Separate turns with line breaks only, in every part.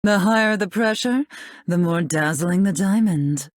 The higher the pressure, the more dazzling the diamond.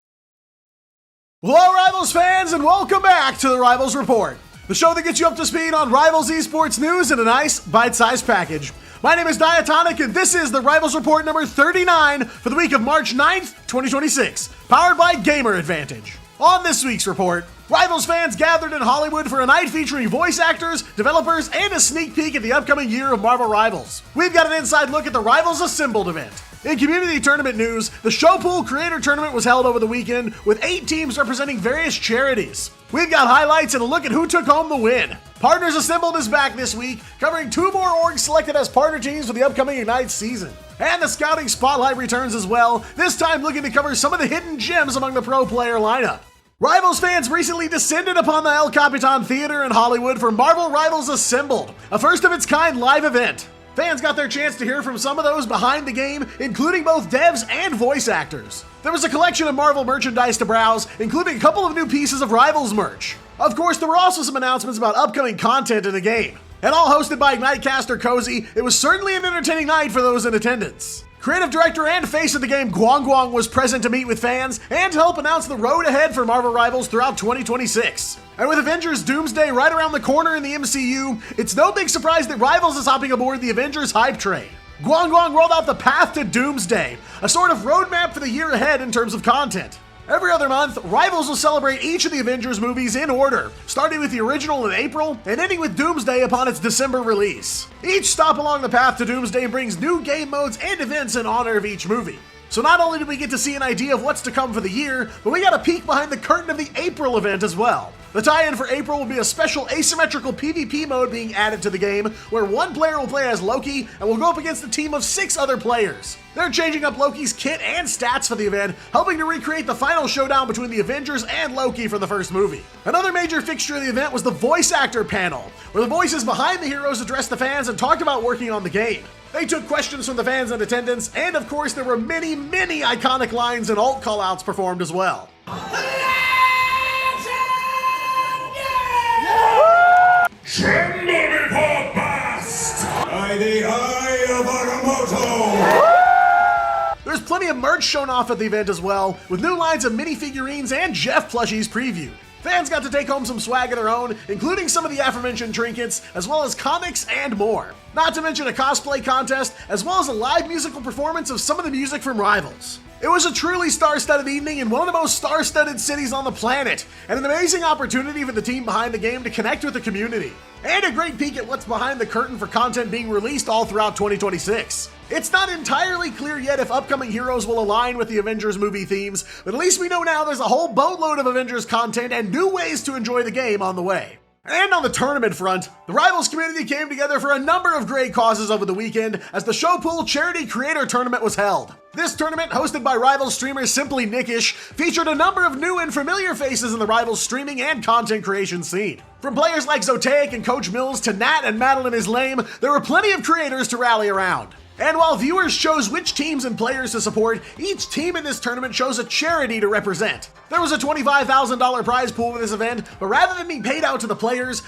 Hello, Rivals fans, and welcome back to the Rivals Report, the show that gets you up to speed on Rivals esports news in a nice, bite-sized package. My name is Diatonic, and this is the Rivals Report number 39 for the week of March 9th, 2026, powered by Gamer Advantage. On this week's report, Rivals fans gathered in Hollywood for a night featuring voice actors, developers, and a sneak peek at the upcoming year of Marvel Rivals. We've got an inside look at the Rivals Assembled event. In community tournament news, the Showpool Creator Tournament was held over the weekend with 8 teams representing various charities. We've got highlights and a look at who took home the win. Partners Assembled is back this week, covering 2 more orgs selected as partner teams for the upcoming Ignite season. And the Scouting Spotlight returns as well, this time looking to cover some of the hidden gems among the pro player lineup. Rivals fans recently descended upon the El Capitan Theater in Hollywood for Marvel Rivals Assembled, a first-of-its-kind live event. Fans got their chance to hear from some of those behind the game, including both devs and voice actors. There was a collection of Marvel merchandise to browse, including a couple of new pieces of Rivals merch. Of course, there were also some announcements about upcoming content in the game. And all hosted by Ignitecaster Cozy, it was certainly an entertaining night for those in attendance. Creative director and face of the game Guang Guang was present to meet with fans and to help announce the road ahead for Marvel Rivals throughout 2026. And with Avengers Doomsday right around the corner in the MCU, it's no big surprise that Rivals is hopping aboard the Avengers hype train. Guang Guang rolled out the path to Doomsday, a sort of roadmap for the year ahead in terms of content. Every other month, Rivals will celebrate each of the Avengers movies in order, starting with the original in April and ending with Doomsday upon its December release. Each stop along the path to Doomsday brings new game modes and events in honor of each movie. So not only do we get to see an idea of what's to come for the year, but we got a peek behind the curtain of the April event as well. The tie-in for April will be a special asymmetrical PvP mode being added to the game, where one player will play as Loki and will go up against a team of 6 other players. They're changing up Loki's kit and stats for the event, helping to recreate the final showdown between the Avengers and Loki from the first movie. Another major fixture of the event was the voice actor panel, where the voices behind the heroes addressed the fans and talked about working on the game. They took questions from the fans in attendance, and of course there were many iconic lines and alt callouts performed as well.
Tremble before Bast! By the eye of Agamotto!
There's plenty of merch shown off at the event as well, with new lines of minifigurines and Jeff plushies previewed. Fans got to take home some swag of their own, including some of the aforementioned trinkets, as well as comics and more. Not to mention a cosplay contest, as well as a live musical performance of some of the music from Rivals. It was a truly star-studded evening in one of the most star-studded cities on the planet, and an amazing opportunity for the team behind the game to connect with the community. And a great peek at what's behind the curtain for content being released all throughout 2026. It's not entirely clear yet if upcoming heroes will align with the Avengers movie themes, but at least we know now there's a whole boatload of Avengers content and new ways to enjoy the game on the way. And on the tournament front, the Rivals community came together for a number of great causes over the weekend as the Showpool Charity Creator Tournament was held. This tournament, hosted by Rivals streamer Simply Nickish, featured a number of new and familiar faces in the Rivals streaming and content creation scene. From players like Zotaic and Coach Mills to Nat and Madeline is Lame, there were plenty of creators to rally around. And while viewers chose which teams and players to support, each team in this tournament chose a charity to represent. There was a $25,000 prize pool for this event, but rather than being paid out to the players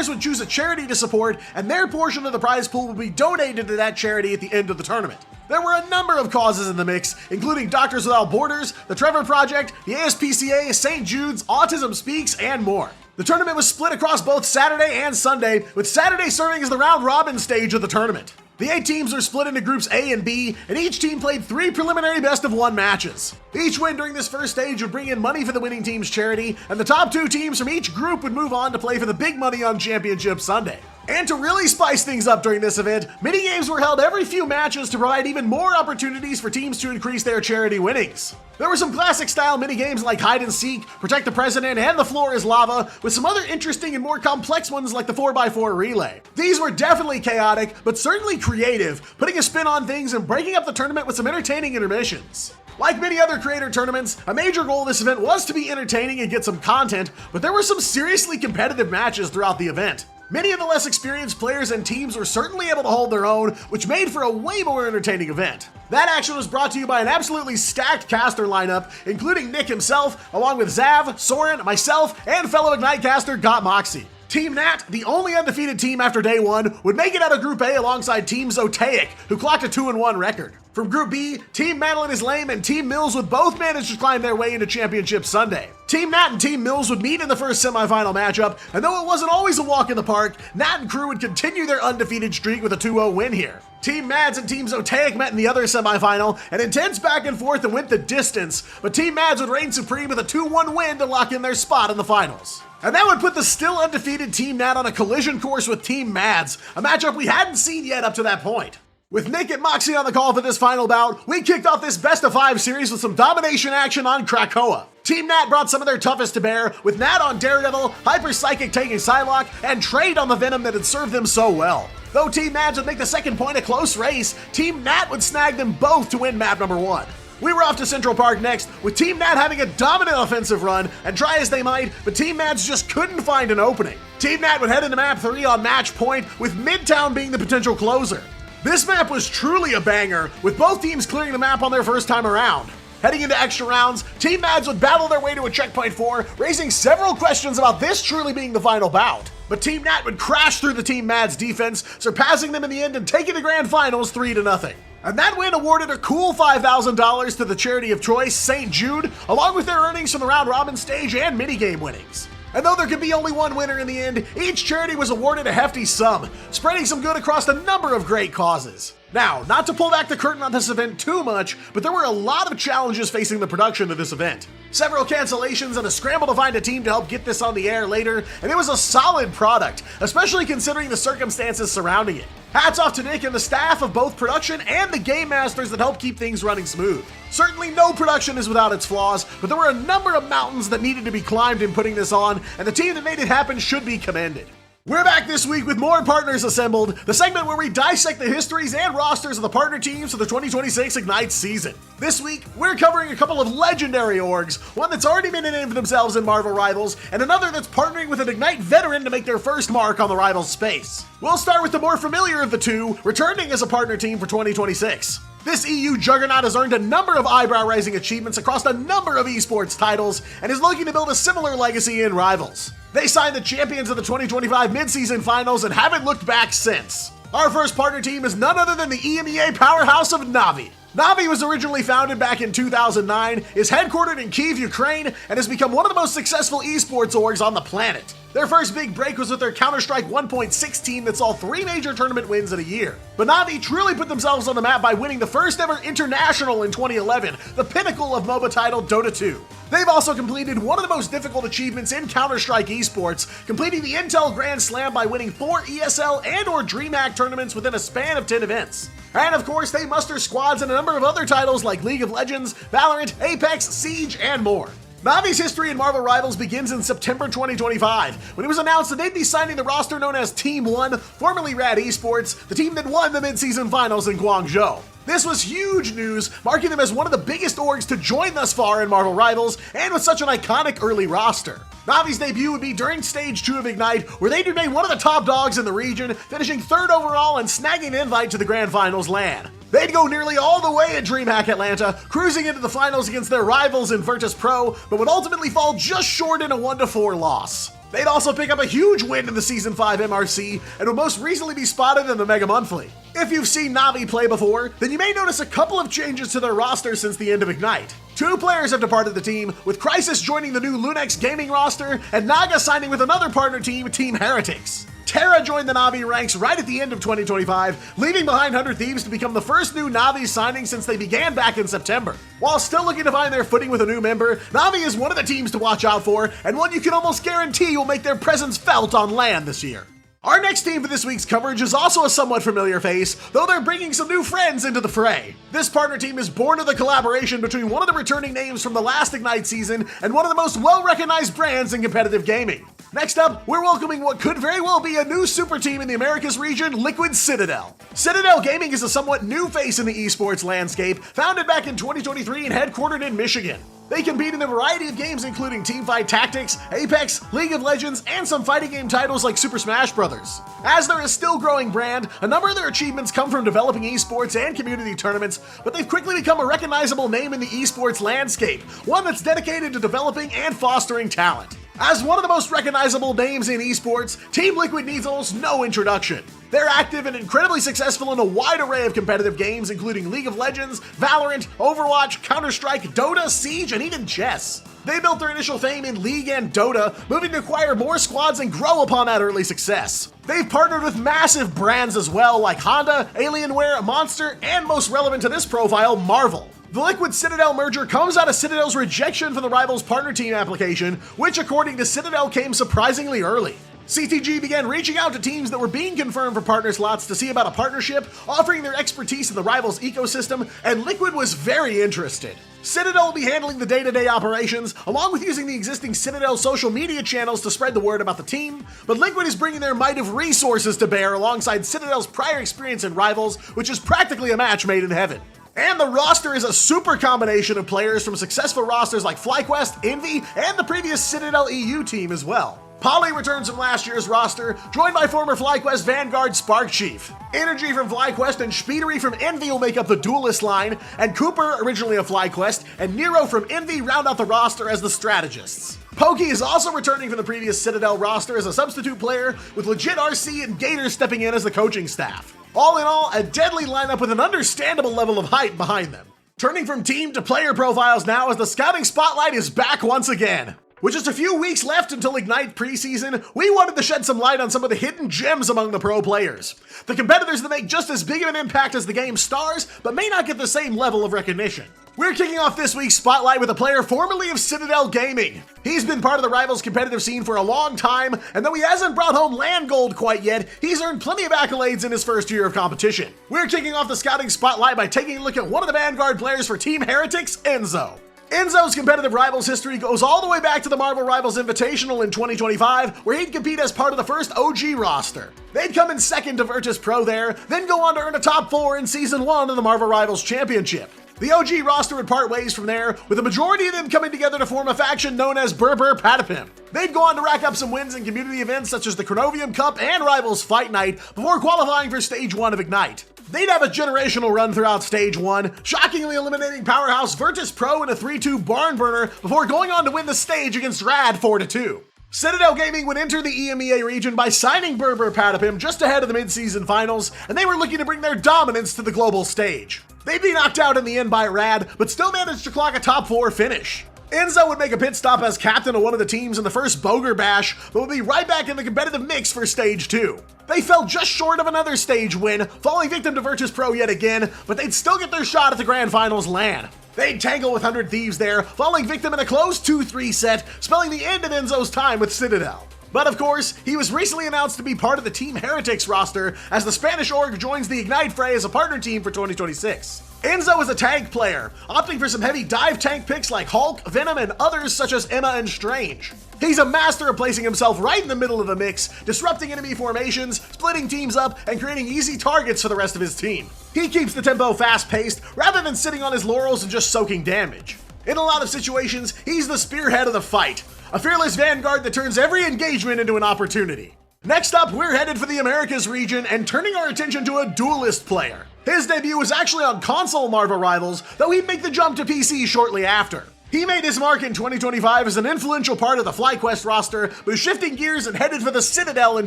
would choose a charity to support, and their portion of the prize pool would be donated to that charity at the end of the tournament. There were a number of causes in the mix, including Doctors Without Borders, the Trevor Project, the ASPCA, St. Jude's, Autism Speaks, and more. The tournament was split across both Saturday and Sunday, with Saturday serving as the round-robin stage of the tournament. The 8 teams were split into groups A and B, and each team played 3 preliminary best-of-1 matches. Each win during this first stage would bring in money for the winning team's charity, and the top 2 teams from each group would move on to play for the big money on Championship Sunday. And to really spice things up during this event, minigames were held every few matches to provide even more opportunities for teams to increase their charity winnings. There were some classic-style minigames like Hide and Seek, Protect the President, and The Floor is Lava, with some other interesting and more complex ones like the 4x4 Relay. These were definitely chaotic, but certainly creative, putting a spin on things and breaking up the tournament with some entertaining intermissions. Like many other creator tournaments, a major goal of this event was to be entertaining and get some content, but there were some seriously competitive matches throughout the event. Many of the less experienced players and teams were certainly able to hold their own, which made for a way more entertaining event. That action was brought to you by an absolutely stacked caster lineup, including Nick himself, along with Zav, Soren, myself, and fellow Ignite caster Got Moxie. Team Nat, the only undefeated team after day one, would make it out of Group A alongside Team Zotaic, who clocked a 2-1 record. From Group B, Team Madeline is Lame and Team Mills would both manage to climb their way into Championship Sunday. Team Nat and Team Mills would meet in the first semifinal matchup, and though it wasn't always a walk in the park, Nat and crew would continue their undefeated streak with a 2-0 win here. Team Mads and Team Zotaic met in the other semifinal, an intense back and forth that went the distance, but Team Mads would reign supreme with a 2-1 win to lock in their spot in the finals. And that would put the still undefeated Team Nat on a collision course with Team Mads, a matchup we hadn't seen yet up to that point. With Nick and Moxie on the call for this final bout, we kicked off this best-of-5 series with some domination action on Krakoa. Team Nat brought some of their toughest to bear, with Nat on Daredevil, Hyper Psychic taking Psylocke, and Trade on the Venom that had served them so well. Though Team Mads would make the second point a close race, Team Nat would snag them both to win map number 1. We were off to Central Park next, with Team Nat having a dominant offensive run, and try as they might, but Team Mads just couldn't find an opening. Team Nat would head into map 3 on match point, with Midtown being the potential closer. This map was truly a banger, with both teams clearing the map on their first time around. Heading into extra rounds, Team Mads would battle their way to a checkpoint 4, raising several questions about this truly being the final bout. But Team Nat would crash through the Team Mads defense, surpassing them in the end and taking the grand finals 3-0. And that win awarded a cool $5,000 to the charity of choice, St. Jude, along with their earnings from the round robin stage and minigame winnings. And though there could be only one winner in the end, each charity was awarded a hefty sum, spreading some good across a number of great causes. Now, not to pull back the curtain on this event too much, but there were a lot of challenges facing the production of this event. Several cancellations and a scramble to find a team to help get this on the air later, and it was a solid product, especially considering the circumstances surrounding it. Hats off to Nick and the staff of both production and the game masters that helped keep things running smooth. Certainly no production is without its flaws, but there were a number of mountains that needed to be climbed in putting this on, and the team that made it happen should be commended. We're back this week with more partners assembled, the segment where we dissect the histories and rosters of the partner teams for the 2026 Ignite season. This week, we're covering a couple of legendary orgs, one that's already made a name for themselves in Marvel Rivals, and another that's partnering with an Ignite veteran to make their first mark on the Rivals space. We'll start with the more familiar of the two, returning as a partner team for 2026. This EU juggernaut has earned a number of eyebrow-raising achievements across a number of esports titles, and is looking to build a similar legacy in Rivals. They signed the champions of the 2025 midseason finals and haven't looked back since. Our first partner team is none other than the EMEA powerhouse of Navi. Navi was originally founded back in 2009, is headquartered in Kyiv, Ukraine, and has become one of the most successful esports orgs on the planet. Their first big break was with their Counter-Strike 1.6 team that saw 3 major tournament wins in a year. But Navi truly put themselves on the map by winning the first ever international in 2011, the pinnacle of MOBA title Dota 2. They've also completed one of the most difficult achievements in Counter-Strike esports, completing the Intel Grand Slam by winning 4 ESL and/or DreamHack tournaments within a span of 10 events. And of course, they muster squads in a number of other titles like League of Legends, Valorant, Apex, Siege, and more. Navi's history in Marvel Rivals begins in September 2025, when it was announced that they'd be signing the roster known as Team 1, formerly Rad Esports, the team that won the mid-season finals in Guangzhou. This was huge news, marking them as one of the biggest orgs to join thus far in Marvel Rivals, and with such an iconic early roster. Navi's debut would be during Stage 2 of Ignite, where they'd remain one of the top dogs in the region, finishing 3rd overall and snagging an invite to the Grand Finals LAN. They'd go nearly all the way at DreamHack Atlanta, cruising into the finals against their rivals in Virtus Pro, but would ultimately fall just short in a 1-4 loss. They'd also pick up a huge win in the Season 5 MRC, and would most recently be spotted in the Mega Monthly. If you've seen Navi play before, then you may notice a couple of changes to their roster since the end of Ignite. 2 players have departed the team, with Crisis joining the new Lunex Gaming roster, and Naga signing with another partner team, Team Heretics. Terra joined the Navi ranks right at the end of 2025, leaving behind 100 Thieves to become the first new Navi signing since they began back in September. While still looking to find their footing with a new member, Navi is one of the teams to watch out for, and one you can almost guarantee will make their presence felt on LAN this year. Our next team for this week's coverage is also a somewhat familiar face, though they're bringing some new friends into the fray. This partner team is born of the collaboration between one of the returning names from the last Ignite season and one of the most well-recognized brands in competitive gaming. Next up, we're welcoming what could very well be a new super team in the Americas region, Liquid Citadel. Citadel Gaming is a somewhat new face in the esports landscape, founded back in 2023 and headquartered in Michigan. They compete in a variety of games including Teamfight Tactics, Apex, League of Legends, and some fighting game titles like Super Smash Bros. As they're a still growing brand, a number of their achievements come from developing esports and community tournaments, but they've quickly become a recognizable name in the esports landscape, one that's dedicated to developing and fostering talent. As one of the most recognizable names in esports, Team Liquid needs almost no introduction. They're active and incredibly successful in a wide array of competitive games, including League of Legends, Valorant, Overwatch, Counter-Strike, Dota, Siege, and even chess. They built their initial fame in League and Dota, moving to acquire more squads and grow upon that early success. They've partnered with massive brands as well, like Honda, Alienware, Monster, and most relevant to this profile, Marvel. The Liquid Citadel merger comes out of Citadel's rejection for the Rivals partner team application, which according to Citadel came surprisingly early. CTG began reaching out to teams that were being confirmed for partner slots to see about a partnership, offering their expertise in the Rivals ecosystem, and Liquid was very interested. Citadel will be handling the day-to-day operations, along with using the existing Citadel social media channels to spread the word about the team, but Liquid is bringing their might of resources to bear alongside Citadel's prior experience in Rivals, which is practically a match made in heaven. And the roster is a super combination of players from successful rosters like FlyQuest, Envy, and the previous Citadel EU team as well. Polly returns from last year's roster, joined by former FlyQuest Vanguard Spark Chief. Energy from FlyQuest and Speedery from Envy will make up the Duelist line, and Cooper, originally of FlyQuest, and Nero from Envy round out the roster as the strategists. Pokey is also returning from the previous Citadel roster as a substitute player, with legit RC and Gator stepping in as the coaching staff. All in all, a deadly lineup with an understandable level of hype behind them. Turning from team to player profiles now as the scouting spotlight is back once again. With just a few weeks left until Ignite preseason, we wanted to shed some light on some of the hidden gems among the pro players. The competitors that make just as big of an impact as the game's stars, but may not get the same level of recognition. We're kicking off this week's spotlight with a player formerly of Citadel Gaming. He's been part of the Rivals competitive scene for a long time, and though he hasn't brought home land gold quite yet, he's earned plenty of accolades in his first year of competition. We're kicking off the scouting spotlight by taking a look at one of the Vanguard players for Team Heretics, Enzo. Enzo's competitive Rivals history goes all the way back to the Marvel Rivals Invitational in 2025, where he'd compete as part of the first OG roster. They'd come in second to Virtus Pro there, then go on to earn a top 4 in Season 1 of the Marvel Rivals Championship. The OG roster would part ways from there, with the majority of them coming together to form a faction known as Berber Patapim. They'd go on to rack up some wins in community events such as the Chronovium Cup and Rivals Fight Night before qualifying for Stage 1 of Ignite. They'd have a generational run throughout Stage 1, shockingly eliminating Powerhouse Virtus Pro in a 3-2 barn burner before going on to win the stage against Rad 4-2. Citadel Gaming would enter the EMEA region by signing Berber Patapim just ahead of the mid-season finals, and they were looking to bring their dominance to the global stage. They'd be knocked out in the end by Rad, but still managed to clock a top 4 finish. Enzo would make a pit stop as captain of one of the teams in the first Boger Bash, but would be right back in the competitive mix for Stage 2. They fell just short of another stage win, falling victim to Virtus Pro yet again, but they'd still get their shot at the Grand Finals LAN. They'd tangle with 100 Thieves there, falling victim in a close 2-3 set, spelling the end of Enzo's time with Citadel. But of course, he was recently announced to be part of the Team Heretics roster as the Spanish org joins the Ignite fray as a partner team for 2026. Enzo is a tank player, opting for some heavy dive tank picks like Hulk, Venom, and others such as Emma and Strange. He's a master of placing himself right in the middle of the mix, disrupting enemy formations, splitting teams up, and creating easy targets for the rest of his team. He keeps the tempo fast-paced, rather than sitting on his laurels and just soaking damage. In a lot of situations, he's the spearhead of the fight, a fearless vanguard that turns every engagement into an opportunity. Next up, we're headed for the Americas region and turning our attention to a duelist player. His debut was actually on console Marvel Rivals, though he'd make the jump to PC shortly after. He made his mark in 2025 as an influential part of the FlyQuest roster, but shifting gears and headed for the Citadel in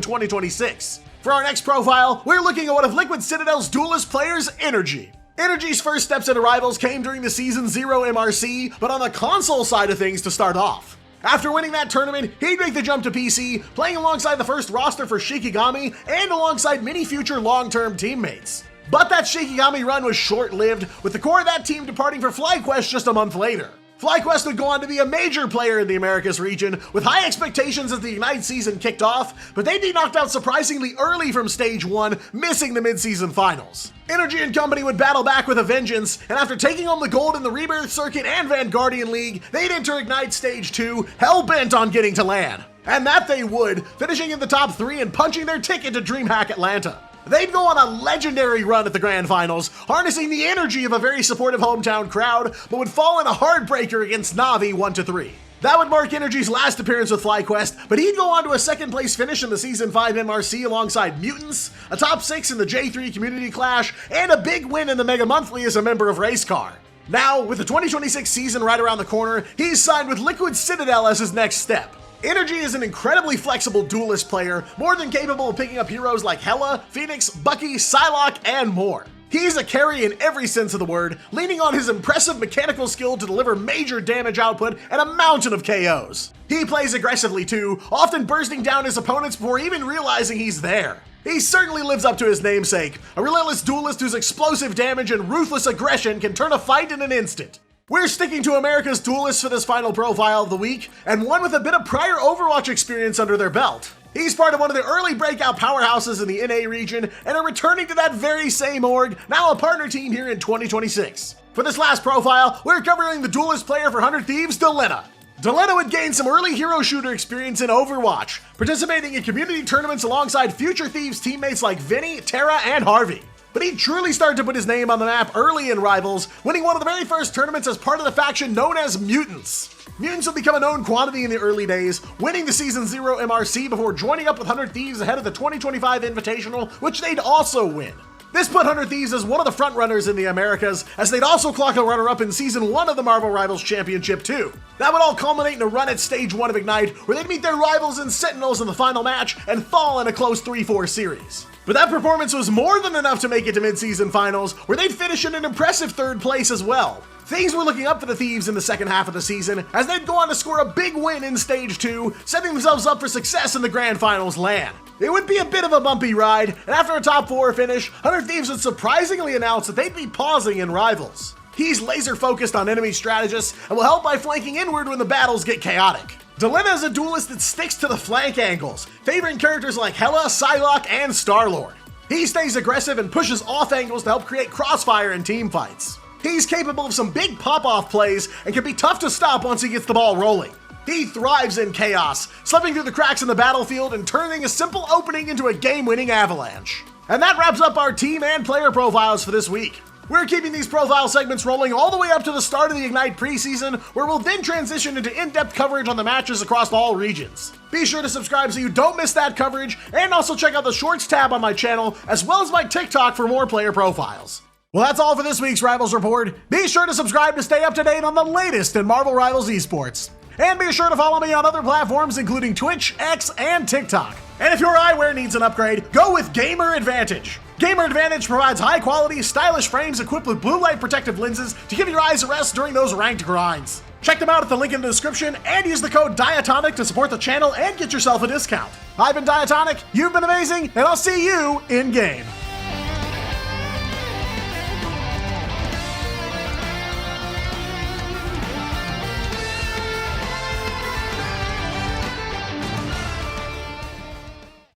2026. For our next profile, we're looking at one of Liquid Citadel's duelist players, Energy. Energy's first steps into Rivals came during the Season 0 MRC, but on the console side of things to start off. After winning that tournament, he'd make the jump to PC, playing alongside the first roster for Shikigami and alongside many future long-term teammates. But that Shikigami run was short-lived, with the core of that team departing for FlyQuest just a month later. FlyQuest would go on to be a major player in the Americas region, with high expectations as the Ignite season kicked off, but they'd be knocked out surprisingly early from Stage 1, missing the mid-season finals. Energy and company would battle back with a vengeance, and after taking home the gold in the Rebirth Circuit and Vanguardian League, they'd enter Ignite Stage 2, hell-bent on getting to LAN. And that they would, finishing in the top 3 and punching their ticket to DreamHack Atlanta. They'd go on a legendary run at the Grand Finals, harnessing the energy of a very supportive hometown crowd, but would fall in a heartbreaker against Na'Vi 1-3. That would mark Energy's last appearance with FlyQuest, but he'd go on to a second place finish in the Season 5 MRC alongside Mutants, a top 6 in the J3 Community Clash, and a big win in the Mega Monthly as a member of Racecar. Now, with the 2026 season right around the corner, he's signed with Liquid Citadel as his next step. Energy is an incredibly flexible duelist player, more than capable of picking up heroes like Hela, Phoenix, Bucky, Psylocke, and more. He's a carry in every sense of the word, leaning on his impressive mechanical skill to deliver major damage output and a mountain of KOs. He plays aggressively too, often bursting down his opponents before even realizing he's there. He certainly lives up to his namesake, a relentless duelist whose explosive damage and ruthless aggression can turn a fight in an instant. We're sticking to America's duelists for this final profile of the week, and one with a bit of prior Overwatch experience under their belt. He's part of one of the early breakout powerhouses in the NA region, and are returning to that very same org, now a partner team here in 2026. For this last profile, we're covering the duelist player for 100 Thieves, Delena. Delena would gain some early hero shooter experience in Overwatch, participating in community tournaments alongside future Thieves teammates like Vinny, Tara, and Harvey. But he truly started to put his name on the map early in Rivals, winning one of the very first tournaments as part of the faction known as Mutants. Mutants would become a known quantity in the early days, winning the Season 0 MRC before joining up with 100 Thieves ahead of the 2025 Invitational, which they'd also win. This put 100 Thieves as one of the frontrunners in the Americas, as they'd also clock a runner-up in Season 1 of the Marvel Rivals Championship too. That would all culminate in a run at Stage 1 of Ignite, where they'd meet their rivals in Sentinels in the final match and fall in a close 3-4 series. But that performance was more than enough to make it to mid-season finals, where they'd finish in an impressive third place as well. Things were looking up for the Thieves in the second half of the season, as they'd go on to score a big win in Stage 2, setting themselves up for success in the Grand Finals LAN. It would be a bit of a bumpy ride, and after a top 4 finish, 100 Thieves would surprisingly announce that they'd be pausing in Rivals. He's laser focused on enemy strategists, and will help by flanking inward when the battles get chaotic. Delena is a duelist that sticks to the flank angles, favoring characters like Hela, Psylocke, and Star-Lord. He stays aggressive and pushes off angles to help create crossfire in team fights. He's capable of some big pop-off plays and can be tough to stop once he gets the ball rolling. He thrives in chaos, slipping through the cracks in the battlefield and turning a simple opening into a game-winning avalanche. And that wraps up our team and player profiles for this week. We're keeping these profile segments rolling all the way up to the start of the Ignite preseason, where we'll then transition into in-depth coverage on the matches across all regions. Be sure to subscribe so you don't miss that coverage, and also check out the Shorts tab on my channel, as well as my TikTok for more player profiles. Well, that's all for this week's Rivals Report. Be sure to subscribe to stay up to date on the latest in Marvel Rivals Esports. And be sure to follow me on other platforms including Twitch, X, and TikTok. And if your eyewear needs an upgrade, go with Gamer Advantage. Gamer Advantage provides high-quality, stylish frames equipped with blue light protective lenses to give your eyes a rest during those ranked grinds. Check them out at the link in the description and use the code Diatonic to support the channel and get yourself a discount. I've been Diatonic, you've been amazing, and I'll see you in-game.